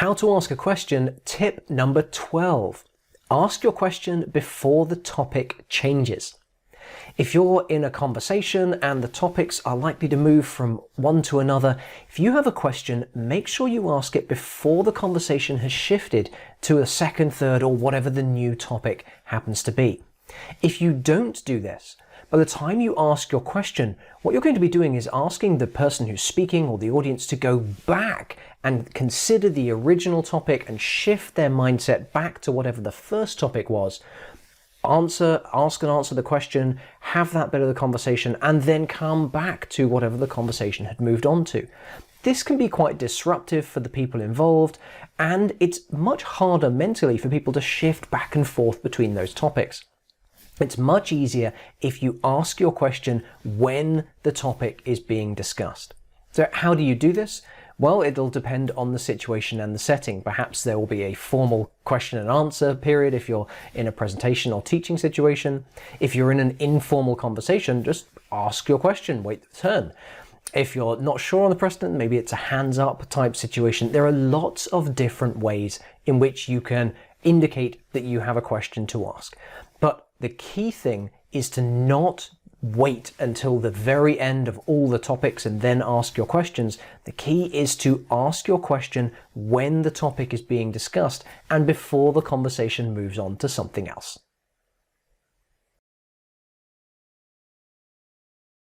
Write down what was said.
How to ask a question, tip number 12. Ask your question before the topic changes. If you're in a conversation and the topics are likely to move from one to another, if you have a question, make sure you ask it before the conversation has shifted to a second, third, or whatever the new topic happens to be. If you don't do this, by the time you ask your question, what you're going to be doing is asking the person who's speaking or the audience to go back and consider the original topic and shift their mindset back to whatever the first topic was. Ask and answer the question, have that bit of the conversation, and then come back to whatever the conversation had moved on to. This can be quite disruptive for the people involved, and it's much harder mentally for people to shift back and forth between those topics. It's much easier if you ask your question when the topic is being discussed. So how do you do this? Well, it'll depend on the situation and the setting. Perhaps there will be a formal question and answer period if you're in a presentation or teaching situation. If you're in an informal conversation, just ask your question, wait the turn. If you're not sure on the precedent, maybe it's a hands up type situation. There are lots of different ways in which you can indicate that you have a question to ask. But the key thing is to not wait until the very end of all the topics and then ask your questions. The key is to ask your question when the topic is being discussed and before the conversation moves on to something else.